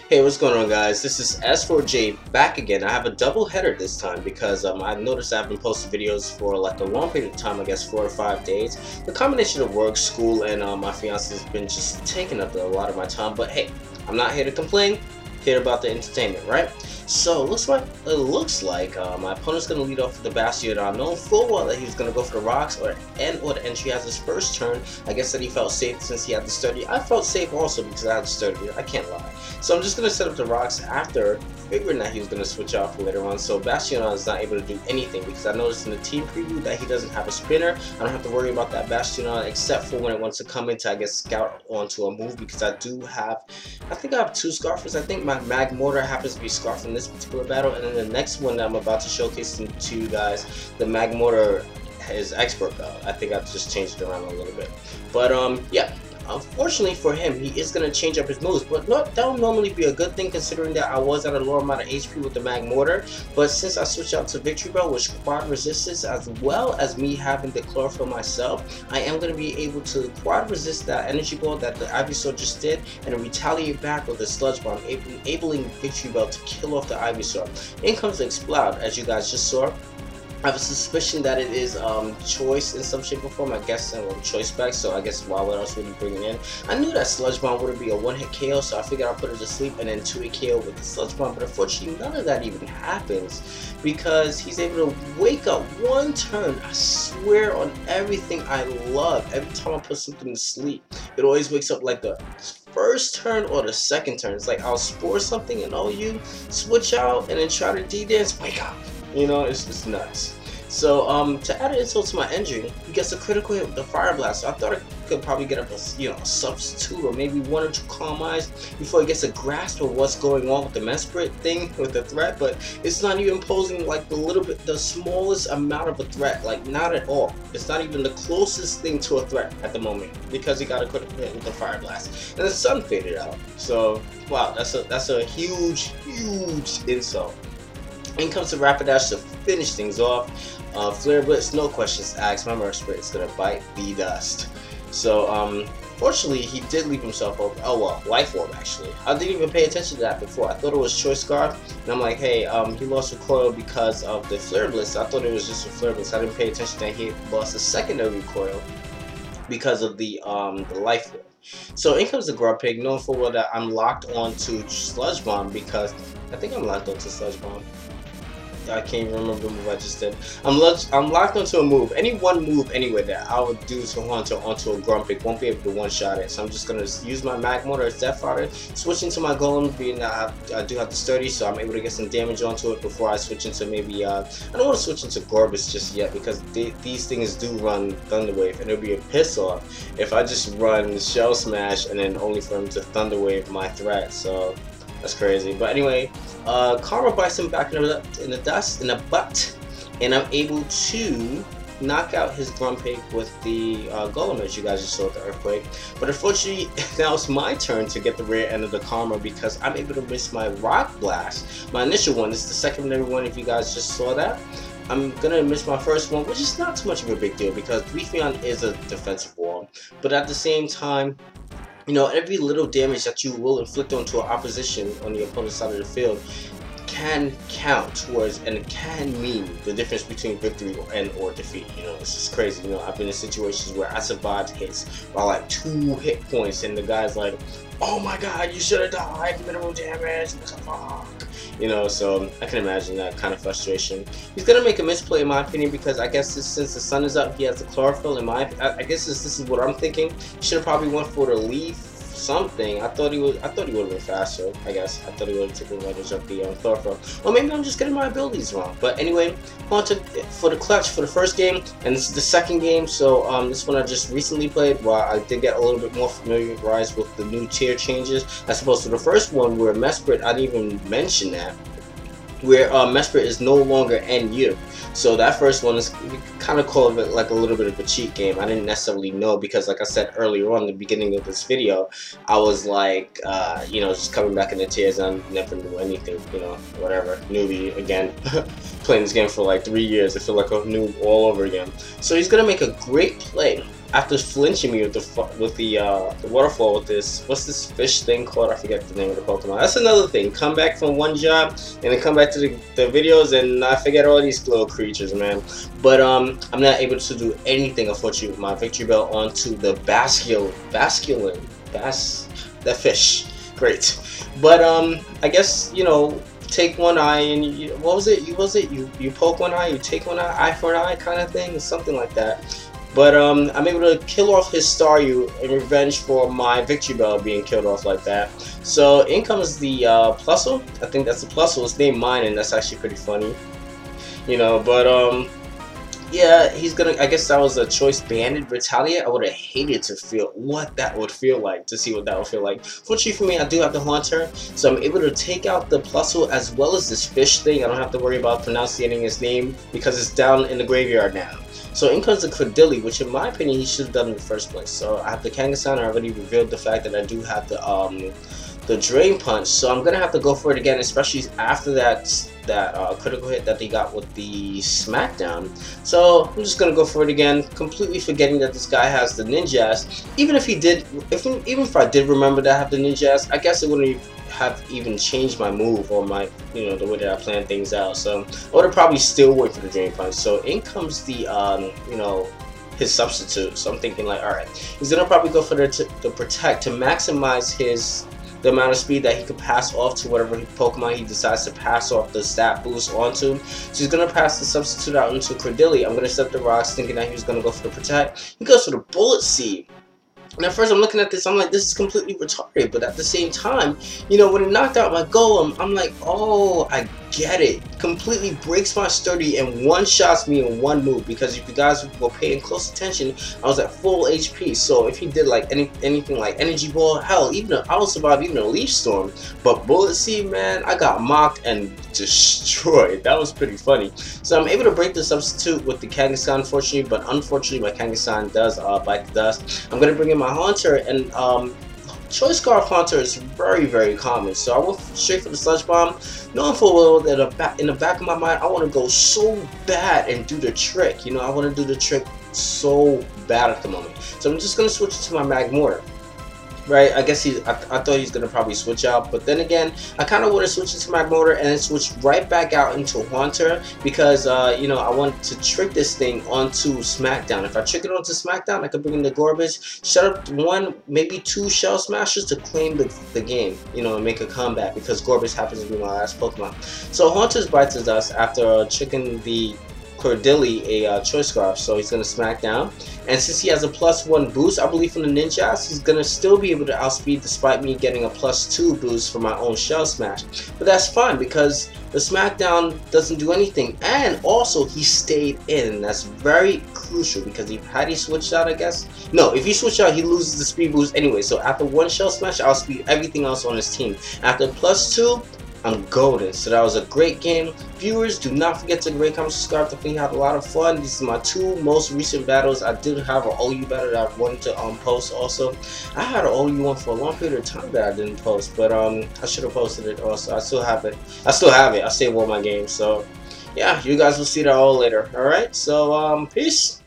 Hey, what's going on, guys? This is S4J back again. I have a double header this time because I've noticed I've been posting videos for like a long period of time, I guess 4 or 5 days. The combination of work, school, and my fiance has been just taking up a lot of my time. But hey, I'm not here to complain. Here about the entertainment, right? So it looks like my opponent's going to lead off with the Bastion. I know full well that he was going to go for the rocks or the entry as his first turn. I guess that he felt safe since he had the sturdy. I felt safe also because I had the sturdy. I can't lie. So I'm just going to set up the rocks after figuring that he was going to switch off later on. So Bastion is not able to do anything because I noticed in the team preview that he doesn't have a spinner. I don't have to worry about that Bastion except for when it wants to come in to, I guess, scout onto a move, because I think I have 2 Scarfers. I think my Mag Mortar happens to be Scarf in this particular battle, and then the next one that I'm about to showcase to you guys, the Mag Mortar is Expert Bell. I think I've just changed it around a little bit. But yeah. Unfortunately for him, he is going to change up his moves, but that would normally be a good thing considering that I was at a lower amount of HP with the Mag Mortar. But since I switched out to Victreebel, which quad resistance, as well as me having the chlorophyll myself, I am going to be able to quad resist that energy ball that the Ivysaur just did and retaliate back with the Sludge Bomb, enabling Victreebel to kill off the Ivysaur. In comes the Explode, as you guys just saw. I have a suspicion that it is choice in some shape or form, I guess, and choice back, so I guess what else would he bring it in? I knew that Sludge Bomb wouldn't be a 1-hit KO, so I figured I'd put it to sleep and then 2-hit KO with the Sludge Bomb, but unfortunately none of that even happens because he's able to wake up one turn. I swear on everything I love, every time I put something to sleep, it always wakes up like the first turn or the second turn. It's like I'll spore something and all you switch out and then try to D-dance, wake up. You know, it's nuts. So to add insult to my injury, he gets a critical hit with the Fire Blast. So I thought I could probably get up a substitute or maybe 1 or 2 Calm Eyes before he gets a grasp of what's going on with the Mesprit thing with the threat. But it's not even posing like the smallest amount of a threat, like not at all. It's not even the closest thing to a threat at the moment because he got a critical hit with the Fire Blast and the sun faded out. So wow, that's a huge insult. In comes the Rapidash to finish things off. Flare Blitz, no questions asked. My Mesprit is gonna bite the dust. So fortunately he did leave himself open. Oh well, Life Orb actually. I didn't even pay attention to that before. I thought it was Choice Scarf, and I'm like, hey, he lost recoil because of the Flare Blitz. I thought it was just a Flare Blitz. I didn't pay attention that he lost a secondary recoil because of the Life Orb. So in comes the Grumpig, knowing full well that I'm locked onto Sludge Bomb because I think I'm locked onto Sludge Bomb. I can't even remember the move I just did. I'm locked onto a move. Any one move anyway that I would do to onto a Grumpig won't be able to one-shot it. So I'm just going to use my Mag Mortar as Death Fodder, switch into my Golem, being that I do have the sturdy, so I'm able to get some damage onto it before I switch into maybe, I don't want to switch into Gorbis just yet because these things do run Thunder Wave, and it'll be a piss off if I just run Shell Smash and then only for him to Thunder Wave my threat. So that's crazy. But anyway, Karma bites him back in the butt, and I'm able to knock out his Grumpig with the Golem, as you guys just saw with the Earthquake. But unfortunately, now it's my turn to get the rear end of the Karma because I'm able to miss my Rock Blast. My initial one, this is the secondary one if you guys just saw that. I'm gonna miss my first one, which is not too much of a big deal because Leafeon is a defensive wall. But at the same time, you know, every little damage that you will inflict onto an opposition on the opponent's side of the field can count towards, and it can mean the difference between victory and or defeat. You know, it's just crazy. You know, I've been in situations where I survived hits by like 2 hit points, and the guy's like, "Oh my God, you should have died. Minimal damage." What the fuck? You know, so I can imagine that kind of frustration. He's gonna make a misplay in my opinion because I guess since the sun is up, he has the chlorophyll. I guess this is what I'm thinking. He should have probably went for the leaf something. I thought he would have been faster. I guess I thought he would have taken advantage of the chlorophyll. Or maybe I'm just getting my abilities wrong. But anyway, on to for the clutch for the first game, and this is the second game. So this one I just recently played. While I did get a little bit more familiarized with the new tier changes as opposed to the first one where Mesprit, I didn't even mention that, where Mesprit is no longer NU. So that first one is kind of called it like a little bit of a cheat game. I didn't necessarily know because, like I said earlier on in the beginning of this video, I was like, you know, just coming back in the tiers and I never knew anything, you know, whatever, newbie again. Playing this game for like 3 years, I feel like a noob all over again. So he's gonna make a great play after flinching me with the waterfall with this, what's this fish thing called? I forget the name of the Pokemon. That's another thing. Come back from one job and then come back to the videos and I forget all these little creatures, man. But I'm not able to do anything, unfortunately, with my Victreebel onto the that fish. Great. But I guess, you know, take one eye and what was it? You poke one eye, you take one eye for an eye kind of thing, something like that. But I'm able to kill off his Staryu in revenge for my Victreebel being killed off like that. So in comes the Plusle. I think that's the Plusle. It's named mine, and that's actually pretty funny, you know. But yeah, he's gonna. I guess that was a choice. Banded Retaliate. I would have hated to feel what that would feel like. To see what that would feel like. Fortunately for me, I do have the Haunter, so I'm able to take out the Plusle as well as this fish thing. I don't have to worry about pronouncing his name because it's down in the graveyard now. So in comes the Credilli, which in my opinion he should have done in the first place. So I have the Kangaskhan. I already revealed the fact that I do have the Drain Punch. So I'm gonna have to go for it again, especially after that critical hit that they got with the Smackdown. So I'm just gonna go for it again, completely forgetting that this guy has the Ninjask. Even if I did remember that I have the Ninjask, I guess it wouldn't have even changed my move or my, you know, the way that I plan things out. So I would have probably still wait for the Drain Punch. So in comes the you know, his substitute. So I'm thinking like, all right, he's gonna probably go for the Protect to maximize the amount of speed that he could pass off to whatever Pokemon he decides to pass off the stat boost onto. So he's going to pass the substitute out into Credilli. I'm going to set the rocks thinking that he was going to go for the Protect. He goes for the Bullet Seed. And at first I'm looking at this, I'm like, this is completely retarded. But at the same time, you know, when it knocked out my Golem, I'm like, oh, I get it. Completely breaks my sturdy and one-shots me in one move. Because if you guys were paying close attention, I was at full HP. So if he did like anything like Energy Ball, hell, I would survive even a Leaf Storm. But Bullet Seed, man, I got mocked and destroyed. That was pretty funny. So I'm able to break the substitute with the Kangaskhan, unfortunately my Kangaskhan does bite the dust. I'm gonna bring in my Haunter, and Choice Scarf Haunter is very, very common. So I went straight for the Sludge Bomb, knowing full well that in the back of my mind I want to go so bad and do the trick. You know, I want to do the trick so bad at the moment. So I'm just gonna switch it to my Magmortar. Right, I guess I thought he was gonna probably switch out, but then again, I kind of want to switch into Magmortar and then switch right back out into Haunter because you know, I want to trick this thing onto Smackdown. If I trick it onto Smackdown, I could bring in the Gorbis, shut up one, maybe two Shell Smashers to claim the game, you know, and make a comeback because Gorbis happens to be my last Pokemon. So Haunter's bites his dust after tricking the Credilli a Choice Scarf, so he's going to smack down. And since he has a +1 boost, I believe from the Ninjask, he's going to still be able to outspeed despite me getting a +2 boost for my own Shell Smash. But that's fine because the Smackdown doesn't do anything, and also he stayed in, and that's very crucial because had he switched out, I guess? No, if he switched out, he loses the speed boost anyway, so after one Shell Smash, I'll outspeed everything else on his team. After +2, I'm golden. So that was a great game. Viewers, do not forget to rate, comment, subscribe. Definitely had a lot of fun. These are my two most recent battles. I did have an OU battle that I wanted to post also. I had an OU one for a long period of time that I didn't post, but I should have posted it also. I still have it. I saved all my games. So yeah, you guys will see that all later. Alright, so peace.